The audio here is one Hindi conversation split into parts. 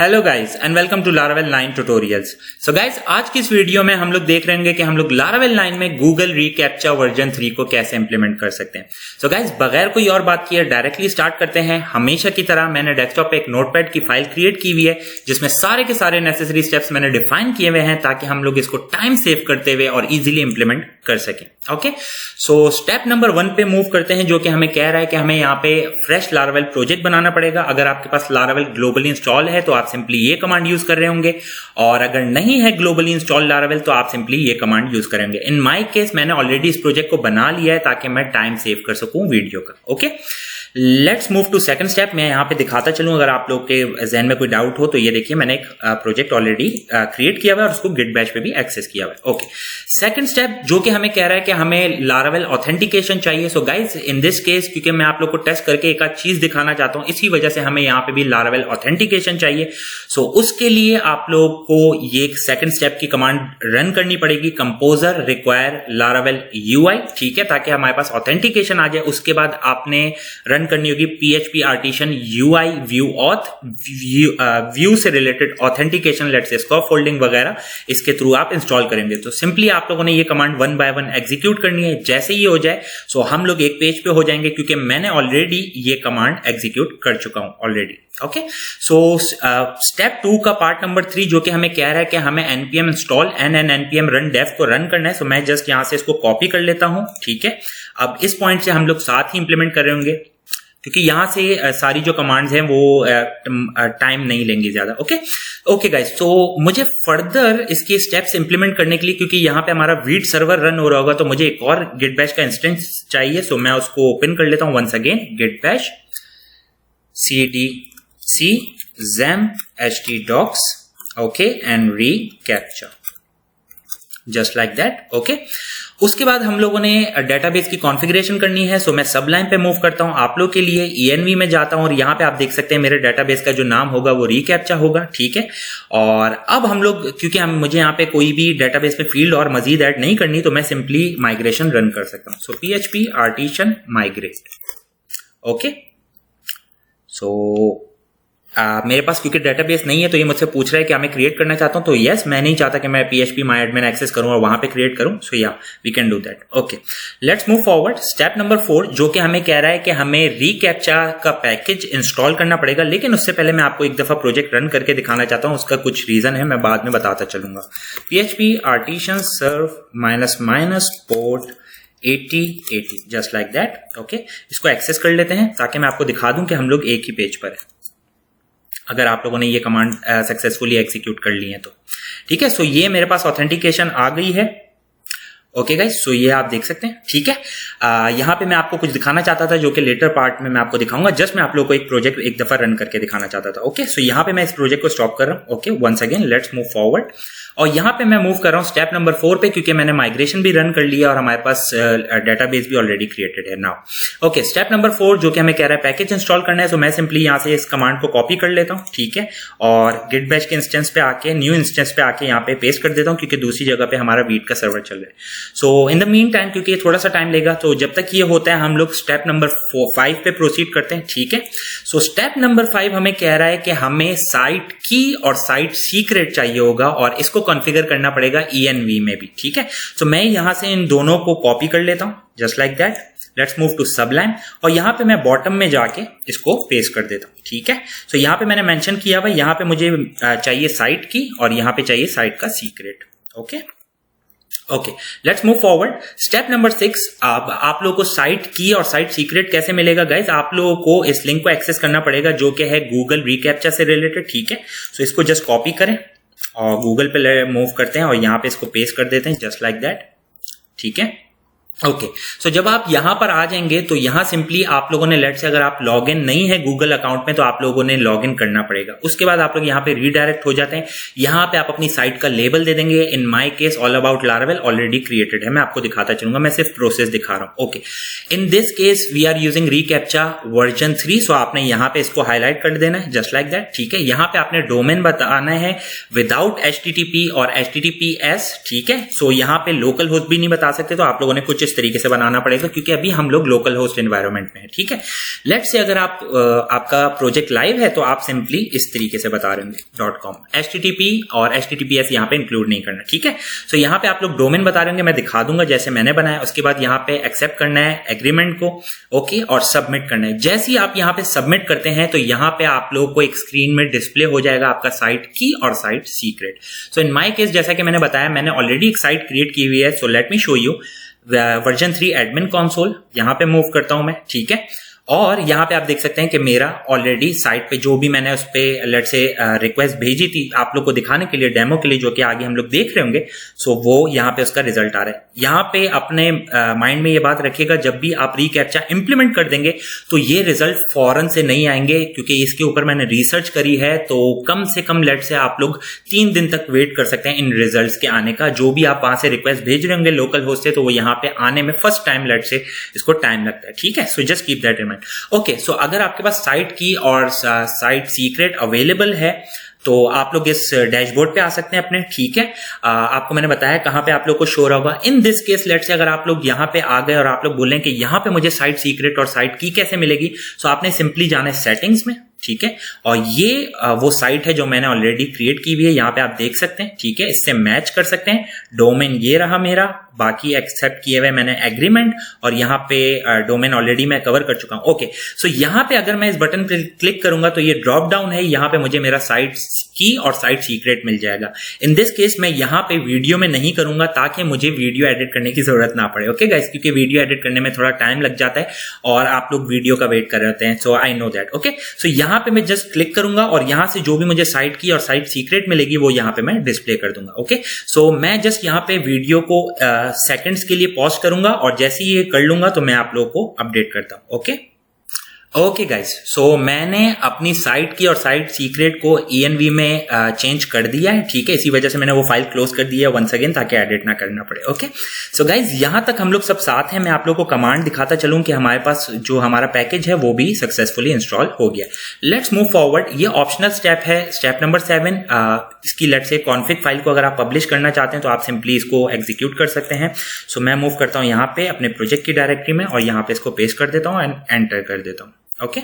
Hello guys and welcome to Laravel 9 tutorials. So guys, आज की इस वीडियो में हम लोग देख रहे होंगे कि हम लोग लारावेल 9 में गूगल रीकैप्चा वर्जन 3 को कैसे इंप्लीमेंट कर सकते हैं। सो गाइस, बगैर कोई और बात किए डायरेक्टली स्टार्ट करते हैं। हमेशा की तरह मैंने डेस्कटॉप पे एक नोटपैड की फाइल क्रिएट की हुई है जिसमें सारे के सारे नेसेसरी स्टेप्स मैंने डिफाइन किए हुए हैं ताकि हम लोग इसको टाइम सेव करते हुए और इजीली इंप्लीमेंट कर सकें। ओके, सो स्टेप नंबर 1 पे मूव करते हैं, जो कि हमें कह रहा है कि हमें यहाँ पे फ्रेश लारावेल प्रोजेक्ट बनाना पड़ेगा। अगर आपके पास लारावेल ग्लोबली इंस्टॉल है तो आप सिंपली ये कमांड यूज कर रहे होंगे, और अगर नहीं है ग्लोबली इंस्टॉल लारावेल तो आप सिंपली ये कमांड यूज करेंगे। इन माय केस मैंने ऑलरेडी इस प्रोजेक्ट को बना लिया है ताकि मैं टाइम सेव कर सकूं वीडियो का। Okay, let's move to second step. मैं यहाँ पे दिखाता चलूं, अगर आप लोग के जहन में कोई डाउट हो तो ये देखिए, मैंने एक प्रोजेक्ट ऑलरेडी क्रिएट किया हुआ है और उसको गिट बैश पे भी एक्सेस किया हुआ है। ओके, सेकंड स्टेप जो कि हमें कह रहा है कि हमें लारावेल ऑथेंटिकेशन चाहिए। So guys, in this case क्योंकि मैं आप लोग को टेस्ट करके एक आध चीज दिखाना चाहता हूं, इसी वजह से हमें यहाँ पे भी लारावेल ऑथेंटिकेशन चाहिए। सो उसके लिए आप लोग को ये सेकंड स्टेप की कमांड रन करनी पड़ेगी, कंपोजर रिक्वायर लारावेल यूआई, ठीक है, ताकि हमारे पास ऑथेंटिकेशन आ जाए। उसके बाद आपने रन करनी होगी PHP artisan UI view auth, view से related authentication, let's say scaffolding वगैरह, इसके थ्रू आप इंस्टॉल करेंगे। तो सिंपली आप लोगों ने ये कमांड 1 बाय 1 एग्जीक्यूट करनी है। जैसे ये हो जाए सो हम लोग एक पेज पे हो जाएंगे, क्योंकि मैंने ऑलरेडी ये कमांड एग्जीक्यूट कर चुका हूं ऑलरेडी। ओके, सो स्टेप 2 का पार्ट नंबर 3 जो कि हमें कह रहा है कि हमें npm install and npm run dev को रन करना है। सो मैं जस्ट यहां से इसको कॉपी कर लेता हूं, ठीक है। अब इस पॉइंट से हम लोग साथ ही इंप्लीमेंट कर रहे होंगे, क्योंकि यहां से सारी जो कमांड्स हैं वो टाइम नहीं लेंगी ज्यादा। ओके गाइस, तो मुझे फर्दर इसके स्टेप्स इंप्लीमेंट करने के लिए, क्योंकि यहां पे हमारा वीट सर्वर रन हो रहा होगा, तो मुझे एक और गिट बैश का इंस्टेंस चाहिए। सो मैं उसको ओपन कर लेता हूं once again, git bash cdc XAMPP htdocs, okay, and reCAPTCHA, just like that. Okay, उसके बाद हम लोगों ने डेटाबेस की कॉन्फ़िगरेशन करनी है। सो मैं सबलाइन पे मूव करता हूं आप लोग के लिए, env में जाता हूं और यहां पे आप देख सकते हैं मेरे डेटाबेस का जो नाम होगा वो रीकैप्चा होगा, ठीक है। और अब हम लोग, क्योंकि मुझे यहां पे कोई भी डेटाबेस में फील्ड और मजीद ऐड नहीं करनी, तो मैं सिंपली माइग्रेशन रन कर सकता हूं। सो PHP आर्टिशन माइग्रेट, ओके। सो मेरे पास क्योंकि डेटाबेस नहीं है तो ये मुझसे पूछ रहा है कि मैं क्रिएट करना चाहता हूं, तो यस, मैं नहीं चाहता कि मैं PHP माई एडमिन एक्सेस करूं और वहां पे क्रिएट करूं। So yeah we can do that. Okay, let's move forward. Step number 4 जो कि हमें कह रहा है कि हमें रीकैप्चा का पैकेज इंस्टॉल करना पड़ेगा, लेकिन उससे पहले मैं आपको एक दफा प्रोजेक्ट रन करके दिखाना चाहता हूं। उसका कुछ रीजन है, मैं बाद में बताता चलूंगा। PHP artisan serve -- port 8080, just like that. Okay, इसको एक्सेस कर लेते हैं ताकि मैं आपको दिखा दूं कि हम लोग एक ही पेज पर है, अगर आप लोगों ने ये कमांड सक्सेसफुली एग्जीक्यूट कर ली है तो, ठीक है। सो ये मेरे पास ऑथेंटिकेशन आ गई है। ओके गाइस, सो ये आप देख सकते हैं, ठीक है। यहाँ पे मैं आपको कुछ दिखाना चाहता था जो कि लेटर पार्ट में मैं आपको दिखाऊंगा। जस्ट मैं आप लोगों को एक प्रोजेक्ट एक दफा रन करके दिखाना चाहता था। ओके, सो यहाँ पे मैं इस प्रोजेक्ट को स्टॉप कर रहा हूँ। Okay, once again let's move forward, और यहाँ पे मैं मूव कर रहा हूँ स्टेप नंबर 4 पे, क्योंकि मैंने माइग्रेशन भी रन कर लिया और हमारे पास डेटाबेस भी ऑलरेडी क्रिएटेड है नाउ। ओके, स्टेप नंबर 4 जो कि हमें कह रहा है पैकेज इंस्टॉल करना है। सो मैं सिंपली यहाँ से इस कमांड को कॉपी कर लेता हूँ, ठीक है, और गिट बैश के इंस्टेंस पे आके, न्यू इंस्टेंस पे आके यहाँ पे पेस्ट कर देता हूँ, क्योंकि दूसरी जगह पे हमारा वीट का सर्वर चल रहा है। सो इन द मीन टाइम, क्योंकि ये थोड़ा सा टाइम लेगा, तो जब तक ये होता है हम लोग स्टेप नंबर 5 पे प्रोसीड करते हैं, ठीक है। सो स्टेप नंबर 5 हमें कह रहा है कि हमें साइट की और साइट सीक्रेट चाहिए होगा, और इसको कॉन्फ़िगर करना पड़ेगा env में भी, ठीक है। सो मैं यहां से इन दोनों को कॉपी कर लेता हूं, just like that. Let's move to Sublime, और यहां पे मैं बॉटम में जाके इसको पेस्ट कर देता हूं, ठीक है। सो यहां पे मैंने मेंशन किया हुआ, यहां पे मुझे चाहिए साइट की और यहां पे चाहिए साइट का secret. Okay okay, let's move forward. Step number 6, आप लोगों को साइट की और साइट सीक्रेट कैसे मिलेगा गाइज? आप लोगों को इस लिंक को एक्सेस करना पड़ेगा जो कि है गूगल रीकैप्चा से रिलेटेड, ठीक है। सो इसको जस्ट कॉपी करें और गूगल पे मूव करते हैं और यहां पे इसको पेस्ट कर देते हैं, जस्ट लाइक दैट, ठीक है। ओके, सो जब आप यहां पर आ जाएंगे तो यहां सिंपली आप लोगों ने, लेट से अगर आप लॉग इन नहीं है गूगल अकाउंट में तो आप लोगों ने लॉग इन करना पड़ेगा। उसके बाद आप लोग यहां पे रीडायरेक्ट हो जाते हैं। यहां पे आप अपनी साइट का लेबल दे देंगे। In my case all about Laravel already created है, मैं आपको दिखाता चलूंगा, मैं सिर्फ प्रोसेस दिखा रहा हूं। Okay, in this case we are using reCAPTCHA version 3। So आपने यहां पे इसको हाईलाइट कर देना है, जस्ट लाइक दैट, ठीक है। यहां पे आपने डोमेन बताना है विदाउट HTTP और HTTPS, ठीक है। सो यहां पे लोकल होस्ट भी नहीं बता सकते, तो आप लोगों ने कुछ इस तरीके से बनाना पड़ेगा क्योंकि अभी हम लोग लोकल होस्ट एनवायरनमेंट में है, ठीक है। लेट्स से अगर आपका प्रोजेक्ट लाइव है तो आप सिंपली इस तरीके से बता रहे होंगे .com, HTTP और HTTPS यहाँ पे इंक्लूड नहीं करना, ठीक है। सो यहाँ पे आप लोग डोमेन बता रहे होंगे, मैं दिखा दूंगा जैसे मैंने बनाया। उसके बाद यहाँ पे एक्सेप्ट करना है एग्रीमेंट को, ओके, और सबमिट करना है। जैसे ही आप यहाँ पे सबमिट करते हैं तो यहाँ पे आप लोगों को एक स्क्रीन में डिस्प्ले हो जाएगा आपका साइट की और site secret. So in my case जैसा कि मैंने बताया, मैंने ऑलरेडी एक साइट क्रिएट की हुई है। So let me show you version 3 admin console, यहाँ पे मूव करता हूं मैं, ठीक है। और यहाँ पे आप देख सकते हैं कि मेरा ऑलरेडी साइट पे जो भी मैंने उस पे लेट से रिक्वेस्ट भेजी थी आप लोग को दिखाने के लिए, डेमो के लिए, जो कि आगे हम लोग देख रहे होंगे, सो वो यहाँ पे उसका रिजल्ट आ रहा है। यहाँ पे अपने माइंड में ये बात रखिएगा, जब भी आप रीकैप्चा इंप्लीमेंट कर देंगे तो ये रिजल्ट फौरन से नहीं आएंगे, क्योंकि इसके ऊपर मैंने रिसर्च करी है। तो कम से कम लेट से आप लोग 3 दिन तक वेट कर सकते हैं इन रिजल्ट के आने का। जो भी आप वहां से रिक्वेस्ट भेज रहे होंगे लोकल होस्ट से, तो वो यहाँ पे आने में फर्स्ट टाइम लेट से इसको टाइम लगता है, ठीक है। So just keep that in mind. Okay, so अगर आपके पास साइट की और साइट सीक्रेट अवेलेबल है तो आप लोग इस डैशबोर्ड पे आ सकते हैं अपने, ठीक है। आपको मैंने बताया कहां पे आप लोग को शो होगा। इन दिस केस लेट से अगर आप लोग यहां पे आ गए और आप लोग बोलें कि यहां पे मुझे साइट सीक्रेट और साइट की कैसे मिलेगी, सो आपने सिंपली जाना है सेटिंग्स में, ठीक है। और ये वो साइट है जो मैंने ऑलरेडी क्रिएट की हुई है, यहाँ पे आप देख सकते हैं, ठीक है। इससे मैच कर सकते हैं। डोमेन ये रहा मेरा, बाकी एक्सेप्ट किए हुए मैंने एग्रीमेंट, और यहाँ पे डोमेन ऑलरेडी मैं कवर कर चुका हूं। ओके, सो यहाँ पे अगर मैं इस बटन पे क्लिक करूंगा तो ये ड्रॉप डाउन है, यहाँ पे मुझे मेरा साइट की और साइट सीक्रेट मिल जाएगा। इन दिस केस मैं यहाँ पे वीडियो में नहीं करूंगा ताकि मुझे वीडियो एडिट करने की जरूरत ना पड़े, ओके गाइस, क्योंकि वीडियो एडिट करने में थोड़ा टाइम लग जाता है और आप लोग वीडियो का वेट कर रहे होते हैं। सो I know that, okay. So यहाँ पे मैं जस्ट क्लिक करूंगा और यहाँ से जो भी मुझे साइट की और साइट सीक्रेट मिलेगी वो यहाँ पे मैं डिस्प्ले कर दूंगा, ओके। सो मैं जस्ट यहाँ पे वीडियो को सेकंड्स के लिए पॉज करूंगा और जैसे ही ये कर लूंगा तो मैं आप लोगों को अपडेट करता हूं, ओके। ओके गाइस, सो मैंने अपनी साइट की और साइट सीक्रेट को ENV में चेंज कर दिया है, ठीक है। इसी वजह से मैंने वो फाइल क्लोज कर दिया है वंस अगेन, ताकि एडिट ना करना पड़े, ओके। सो गाइस, यहां तक हम लोग सब साथ हैं। मैं आप लोग को कमांड दिखाता चलूं कि हमारे पास जो हमारा पैकेज है वो भी सक्सेसफुली इंस्टॉल हो गया। Let's move forward. ये ऑप्शनल स्टेप है, स्टेप नंबर 7। इसकी लेट्स से कॉन्फिग फाइल को अगर आप पब्लिश करना चाहते हैं तो आप सिंपली इसको एग्जीक्यूट कर सकते हैं। सो मैं मूव करता हूं यहाँ पे अपने प्रोजेक्ट की डायरेक्टरी में और यहाँ पे इसको पेस्ट कर देता हूं एंड एंटर कर देता हूं, ओके।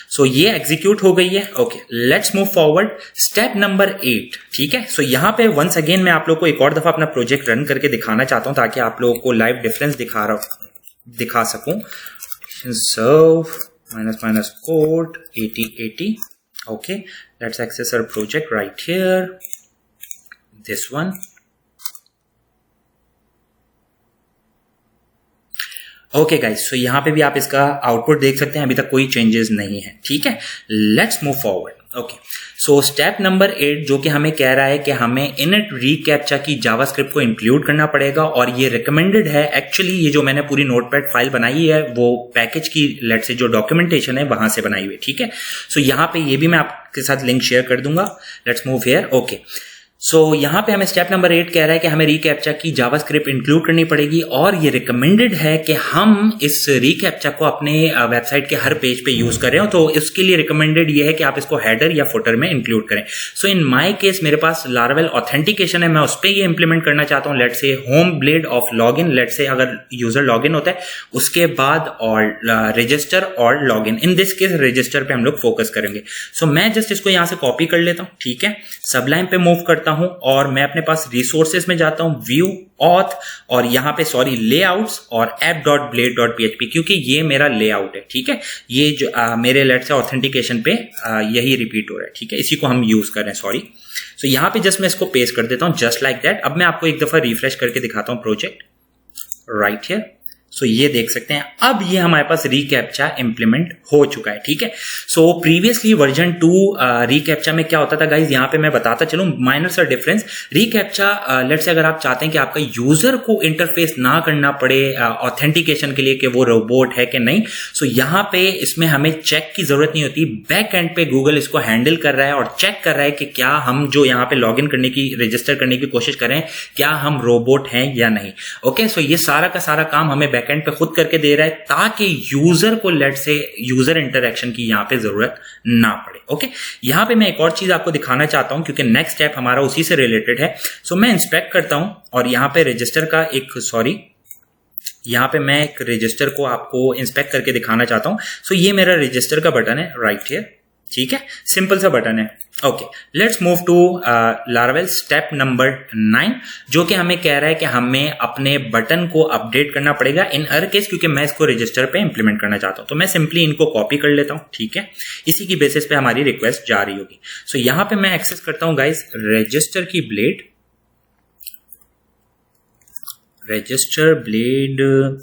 सो ये एग्जीक्यूट हो गई है, okay. Let's move forward. Step number 8, ठीक है। सो यहाँ पे वंस अगेन मैं आप लोग को एक और दफा अपना प्रोजेक्ट रन करके दिखाना चाहता हूं ताकि आप लोगों को लाइव डिफरेंस दिखा सकूं। Serve -- code 8080, okay. Let's access our project right here, this one. Okay guys, so यहाँ पे भी आप इसका आउटपुट देख सकते हैं, अभी तक कोई चेंजेस नहीं है, ठीक है। Let's move forward, okay. So step number 8 जो कि हमें कह रहा है कि हमें इनिट रीकैप्चा की जावास्क्रिप्ट को इंक्लूड करना पड़ेगा और ये रिकमेंडेड है। एक्चुअली ये जो मैंने पूरी नोटपैड फाइल बनाई है वो पैकेज की लेट से जो डॉक्यूमेंटेशन है वहां से बनाई हुई है, ठीक है। सो यहाँ पे ये भी मैं आपके साथ लिंक शेयर कर दूंगा। Let's move here, okay. So यहाँ पे हमें स्टेप नंबर 8 कह रहा है कि हमें रीकैप्चा की जावास्क्रिप्ट इंक्लूड करनी पड़ेगी और ये रिकमेंडेड है कि हम इस रीकैप्चा को अपने वेबसाइट के हर पेज पे यूज करें। तो इसके लिए रिकमेंडेड ये है कि आप इसको हेडर या फुटर में इंक्लूड करें। सो इन माय केस मेरे पास लारावेल ऑथेंटिकेशन है, मैं उस पर ये इंप्लीमेंट करना चाहता हूँ। Let say home blade of login, let say अगर यूजर लॉगिन होता है उसके बाद और रजिस्टर और login. In this case register पे हम लोग फोकस करेंगे। सो मैं जस्ट इसको यहाँ से कॉपी कर लेता हूँ, ठीक है। सबलाइन पे मूव करता हूं और मैं अपने पास रिसोर्सेज में जाता हूं, व्यू ऑथ और यहाँ पे लेआउट्स और app.blade.php, क्योंकि ये मेरा लेआउट है, ठीक है। ये जो मेरे लेट से ऑथेंटिकेशन पे यही रिपीट हो रहा है, ठीक है। इसी को हम यूज कर रहे हैं, सॉरी। सो यहाँ पे जस्ट मैं इसको पेस्ट कर देता हूं जस्ट लाइक दैट। अब मैं आपको एक दफा रिफ्रेश करके दिखाता हूं प्रोजेक्ट राइट हियर। सो ये देख सकते हैं अब ये हमारे पास रीकैप्चा इंप्लीमेंट हो चुका है, ठीक है। सो प्रीवियसली वर्जन 2 रीकैप्चा में क्या होता था गाइज, यहाँ पे मैं बताता चलूं माइनर सा डिफरेंस। रीकैप्चा लेट्स से अगर आप चाहते हैं कि आपका यूजर को इंटरफेस ना करना पड़े ऑथेंटिकेशन के लिए कि वो रोबोट है कि नहीं, सो यहाँ पे इसमें हमें चेक की जरूरत नहीं होती। बैक एंड पे गूगल इसको हैंडल कर रहा है और चेक कर रहा है कि क्या हम जो यहाँ पे लॉग इन करने की रजिस्टर करने की कोशिश कर रहे हैं क्या हम रोबोट हैं या नहीं, ओके। सो ये सारा का सारा काम हमें बैकएंड पे खुद करके दे रहा है ताकि यूजर को लेट से यूजर इंटरैक्शन की यहाँ पे जरूरत ना पड़े, ओके। यहाँ पे मैं एक और चीज आपको दिखाना चाहता हूं क्योंकि नेक्स्ट स्टेप हमारा उसी से रिलेटेड है। सो मैं इंस्पेक्ट करता हूं और यहाँ पे रजिस्टर का एक यहाँ पे मैं एक रजिस्टर को आपको इंस्पेक्ट करके दिखाना चाहता हूँ। सो ये मेरा रजिस्टर का बटन है राइट हियर, ठीक है, सिंपल सा बटन है। Okay, let's move to Laravel step number 9, जो कि हमें कह रहा है कि हमें अपने बटन को अपडेट करना पड़ेगा इन हर केस, क्योंकि मैं इसको रजिस्टर पे इंप्लीमेंट करना चाहता हूं। तो मैं सिंपली इनको कॉपी कर लेता हूं, ठीक है, इसी की बेसिस पे हमारी रिक्वेस्ट जा रही होगी। सो यहां पे मैं एक्सेस करता हूं गाइस रजिस्टर की blade, register blade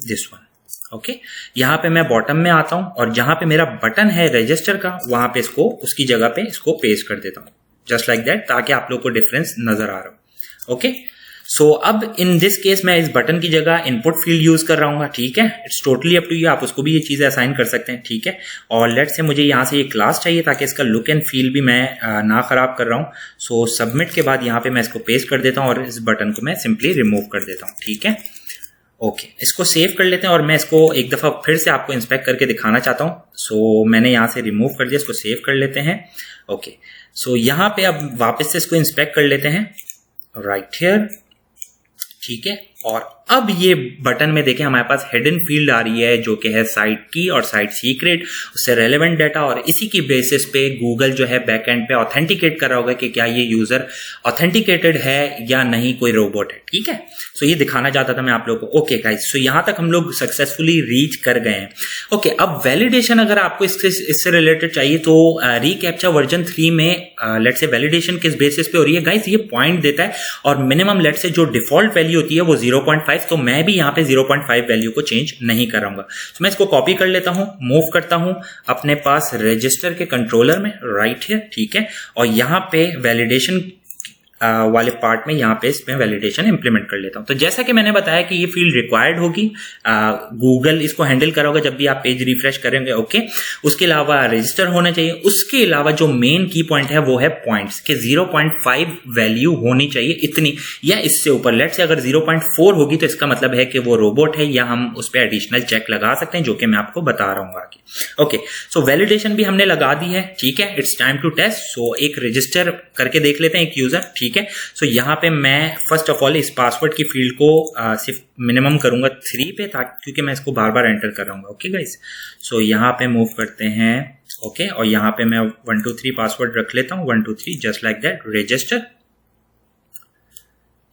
this one. Okay, यहां पे मैं बॉटम में आता हूं और जहां पे मेरा बटन है रजिस्टर का वहां पे इसको उसकी जगह पे इसको पेस्ट कर देता हूं, जस्ट लाइक दैट, ताकि आप लोग को डिफरेंस नजर आ रहा हो। ओके, सो अब इन दिस केस मैं इस बटन की जगह इनपुट फील्ड यूज कर रहा हूँ, ठीक है, it's totally up to you, आप उसको भी ये चीजें असाइन कर सकते हैं, ठीक है। और लेट्स से मुझे यहाँ से ये क्लास चाहिए ताकि इसका लुक एंड फील भी मैं ना खराब कर रहा हूँ। सो सबमिट के बाद यहाँ पे मैं इसको पेस्ट कर देता हूँ और इस बटन को मैं सिंपली रिमूव कर देता हूँ, ठीक है। ओके, इसको सेव कर लेते हैं और मैं इसको एक दफा फिर से आपको इंस्पेक्ट करके दिखाना चाहता हूँ। सो मैंने यहाँ से रिमूव कर दिया, इसको सेव कर लेते हैं। ओके, सो यहाँ पे अब वापस से इसको इंस्पेक्ट कर लेते हैं राइट हियर, ठीक है। और अब ये बटन में देखें हमारे पास हिडन फील्ड आ रही है जो कि है साइट की और साइट सीक्रेट, उससे रेलेवेंट डाटा, और इसी की बेसिस पे गूगल जो है बैकएंड पे ऑथेंटिकेट कर रहा होगा कि क्या ये यूजर ऑथेंटिकेटेड है या नहीं, कोई रोबोट है, ठीक है। सो ये दिखाना चाहता था मैं आप लोगों को। ओके गाइस, सो यहां तक हम लोग सक्सेसफुली रीच कर गए हैं। ओके, अब वैलिडेशन अगर आपको इससे रिलेटेड चाहिए तो रीकैप्चा वर्जन 3 में लेट्स से वैलिडेशन किस बेसिस पे हो रही है गाइस, ये पॉइंट देता है और मिनिमम लेट्स से जो डिफॉल्ट वैल्यू होती है वो 0.5, तो मैं भी यहाँ पे 0.5 वैल्यू को चेंज नहीं कराऊंगा। तो मैं इसको कॉपी कर लेता हूं, मूव करता हूं अपने पास रजिस्टर के कंट्रोलर में राइट है, ठीक है, और यहाँ पे वैलिडेशन वाले पार्ट में यहाँ पे इसमें वैलिडेशन इंप्लीमेंट कर लेता हूं। तो जैसा कि मैंने बताया कि ये फील्ड रिक्वायर्ड होगी, गूगल इसको हैंडल करोगे जब भी आप पेज रिफ्रेश करेंगे। ओके, उसके अलावा रजिस्टर होना चाहिए, उसके अलावा जो मेन की पॉइंट है वो है पॉइंट्स के 0.5 वैल्यू होनी चाहिए, इतनी या इससे ऊपर। लेट्स से अगर 0.4 होगी तो इसका मतलब है कि वो रोबोट है, या हम उस पर एडिशनल चेक लगा सकते हैं जो कि मैं आपको बता रहा हूँ आगे। ओके, सो वैलिडेशन भी हमने लगा दी है, ठीक है, इट्स टाइम टू टेस्ट। सो एक रजिस्टर करके देख लेते हैं एक यूजर, ठीक है। सो यहाँ पे मैं फर्स्ट ऑफ ऑल इस पासवर्ड की फील्ड को सिर्फ मिनिमम करूंगा 3 पे, ताकि क्योंकि मैं इसको बार बार एंटर कर रहा हूँ। ओके गाइस, सो यहाँ पे मूव करते हैं। ओके, और यहाँ पे मैं 1 2 3 पासवर्ड रख लेता हूँ, 1 2 3 just like that, register.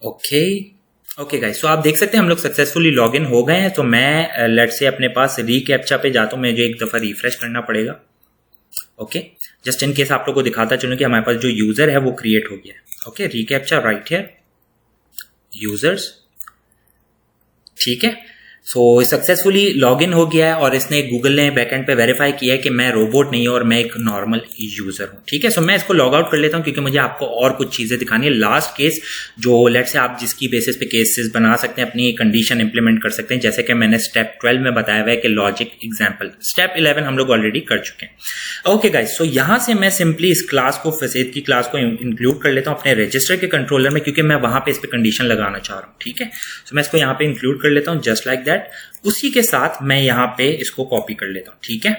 Okay guys, so आप देख सकते हैं हम लोग सक्सेसफुली लॉग इन हो गए हैं। तो मैं लेट्स से अपने पास रीकैप्चा पे जाता हूँ, मुझे एक दफा रिफ्रेश करना पड़ेगा। ओके, जस्ट इन केस आप लोग को दिखाता चलूं कि हमारे पास जो यूजर है वो क्रिएट हो गया है। ओके, रीकैप्चा राइट हियर, यूजर्स, ठीक है। सो सक्सेसफुली लॉग इन हो गया है और इसने गूगल ने बैकएंड पे वेरीफाई किया है कि मैं रोबोट नहीं हूं और मैं एक नॉर्मल यूजर हूं, ठीक है। सो मैं इसको लॉग आउट कर लेता हूं क्योंकि मुझे आपको और कुछ चीजें दिखानी है। लास्ट केस जो लेट्स से आप जिसकी बेसिस पे केसेस बना सकते हैं, अपनी कंडीशन इंप्लीमेंट कर सकते हैं, जैसे कि मैंने स्टेप 12 में बताया हुआ है कि लॉजिक एग्जाम्पल। स्टेप 11 हम लोग ऑलरेडी कर चुके हैं। ओके गाइस, सो यहां से मैं सिंपली इस क्लास को, फैसेद की क्लास को इंक्लूड कर लेता हूं अपने रजिस्टर के कंट्रोलर में, क्योंकि मैं वहां पे इस पे कंडीशन लगाना चाह रहा हूं, ठीक है। सो मैं इसको यहाँ पे इंक्लूड कर लेता हूं जस्ट लाइक दैट। उसी के साथ मैं यहां पे इसको कॉपी कर लेता हूं, ठीक है।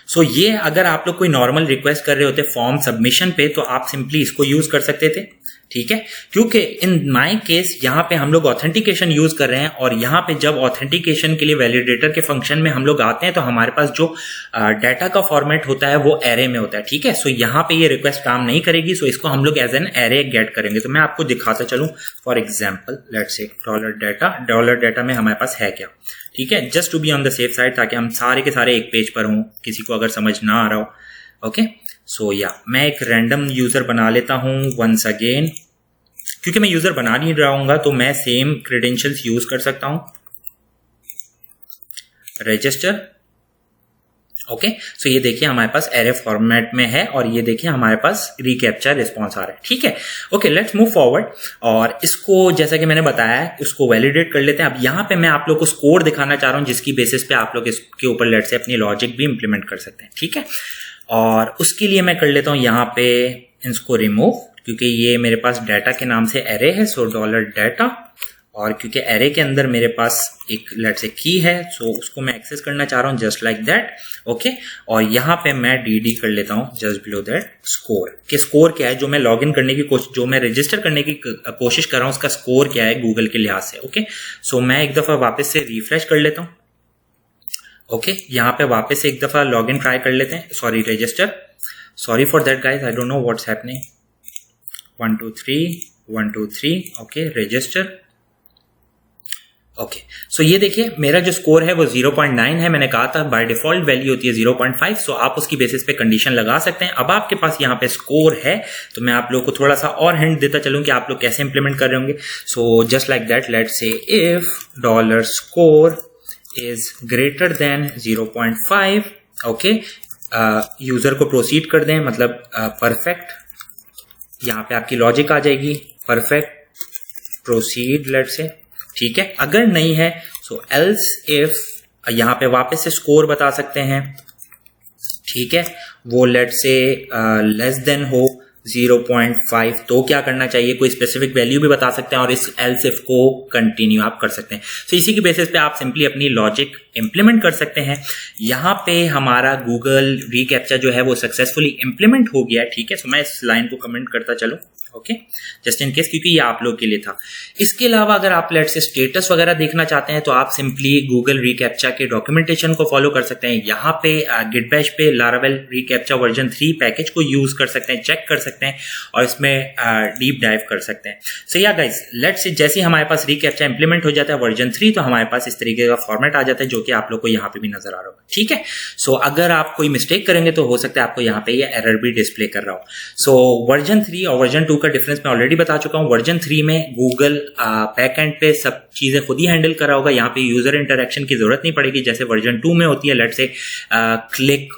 सो ये अगर आप लोग कोई नॉर्मल रिक्वेस्ट कर रहे होते फॉर्म सबमिशन पे तो आप सिंपली इसको यूज कर सकते थे, ठीक है, क्योंकि इन माय केस यहाँ पे हम लोग ऑथेंटिकेशन यूज कर रहे हैं और यहाँ पे जब ऑथेंटिकेशन के लिए वैलिडेटर के फंक्शन में हम लोग आते हैं तो हमारे पास जो डाटा का फॉर्मेट होता है वो एरे में होता है, ठीक है। सो यहाँ पे ये रिक्वेस्ट काम नहीं करेगी, सो इसको हम लोग एज एन एरे गेट करेंगे। तो मैं आपको दिखाता चलूं, for example let's say dollar data में हमारे पास है क्या, ठीक है, just to be on the safe side, ताकि हम सारे के सारे एक पेज पर हों, किसी को अगर समझ ना आ रहा हो। ओके, सो या मैं एक रैंडम यूजर बना लेता हूं वंस अगेन, क्योंकि मैं यूजर बना नहीं रहूंगा तो मैं सेम क्रेडेंशियल्स यूज कर सकता हूं, रजिस्टर। ओके, सो ये देखिए हमारे पास एरे फॉर्मेट में है और ये देखिए हमारे पास रिकैप्चा रिस्पॉन्स आ रहा है, ठीक है। ओके, लेट्स मूव फॉरवर्ड और इसको जैसा कि मैंने बताया उसको वैलिडेट कर लेते हैं। अब यहाँ पे मैं आप लोग को कोड दिखाना चाह रहा हूँ जिसकी बेसिस पे आप लोग इसके ऊपर लेट से अपनी लॉजिक भी इंप्लीमेंट कर सकते हैं, ठीक है। और उसके लिए मैं कर लेता हूँ यहाँ पे इसको रिमूव, क्योंकि ये मेरे पास डाटा के नाम से एरे है। सो डॉलर डाटा, और क्योंकि एरे के अंदर मेरे पास एक लेट्स से की है, सो उसको मैं एक्सेस करना चाह रहा हूँ जस्ट लाइक दैट। ओके, और यहाँ पे मैं dd कर लेता हूँ जस्ट बिलो दैट स्कोर। कि स्कोर क्या है, जो मैं लॉग इन करने की कोशिश, जो मैं रजिस्टर करने की कोशिश कर रहा हूँ, उसका स्कोर क्या है गूगल के लिहाज से। ओके, सो मैं एक दफा वापस से रिफ्रेश कर लेता हूँ। ओके, यहाँ पे वापस से एक दफा लॉग इन ट्राई कर लेते हैं, sorry register, sorry for that guys, I don't know what's happening. 1 2 3 1 2 3 okay, register. Okay, so ये देखिए मेरा जो स्कोर है वो 0.9 है। मैंने कहा था बाय डिफॉल्ट वैल्यू होती है 0.5, सो आप उसकी बेसिस पे कंडीशन लगा सकते हैं। अब आपके पास यहाँ पे स्कोर है, तो मैं आप लोग को थोड़ा सा और हिंट देता चलूं कि आप लोग कैसे इंप्लीमेंट कर रहे होंगे। So just like that, let's say if dollar score is greater than 0.5, okay, user को प्रोसीड कर दें, मतलब परफेक्ट, यहाँ पे आपकी लॉजिक आ जाएगी, परफेक्ट प्रोसीड लेट्स से, ठीक है। अगर नहीं है सो एल्स इफ, यहां पे वापस से स्कोर बता सकते हैं, ठीक है, वो लेट से लेस देन हो 0.5, तो क्या करना चाहिए, कोई स्पेसिफिक वैल्यू भी बता सकते हैं और इस एल्स इफ को कंटिन्यू आप कर सकते हैं। तो इसी की बेसिस पे आप सिंपली अपनी लॉजिक इंप्लीमेंट कर सकते हैं। यहाँ पे हमारा गूगल रीकैप्चा जो है वो सक्सेसफुली इंप्लीमेंट हो गया, ठीक है। सो मैं इस लाइन को कमेंट करता चलूं, ओके, जस्ट इन केस, क्योंकि ये आप लोग के लिए था। इसके अलावा अगर आप लेट से स्टेटस वगैरह देखना चाहते हैं तो आप सिंपली गूगल रीकैप्चा के डॉक्यूमेंटेशन को फॉलो कर सकते हैं। यहाँ पे गिट बैश पे लारावेल रीकैप्चा वर्जन 3 पैकेज को यूज कर सकते हैं, चेक कर सकते हैं और इसमें डीप डाइव कर सकते हैं। सो या गाइज, लेट्स से जैसे ही हमारे पास रीकैप्चा इंप्लीमेंट हो जाता है वर्जन 3, तो हमारे पास इस तरीके का फॉर्मेट आ जाता है जो कि आप लोग को यहाँ पे भी नजर आ रहा होगा, ठीक है। सो अगर आप कोई मिस्टेक करेंगे तो हो सकता है आपको यहाँ पे ये एरर भी डिस्प्ले कर रहा हो। सो वर्जन 3 और वर्जन 2 का डिफरेंस मैं ऑलरेडी बता चुका हूं। वर्जन 3 में गूगल बैक एंड पे सब चीजें खुद ही हैंडल कर रहा होगा, यहाँ पे यूजर इंटरेक्शन की जरूरत नहीं पड़ेगी जैसे वर्जन 2 में होती है। Let's say click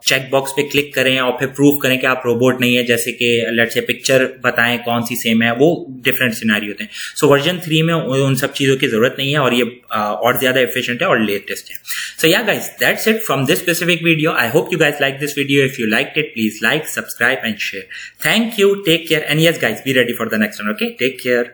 check box पे क्लिक करें और फिर प्रूव करें कि आप रोबोट नहीं है, जैसे कि लेट्स से पिक्चर बताएं कौन सी सेम है, वो डिफरेंट सिनेरियो होते हैं। सो वर्जन 3 में उन सब चीजों की जरूरत नहीं है और ये और ज्यादा एफिशिएंट है और लेटेस्ट है। So yeah guys, that's it from this specific video. I hope you guys like this video. If you liked it, please like, subscribe and share. Thank you. Take care. And yes guys, be ready for the next one. Okay, take care.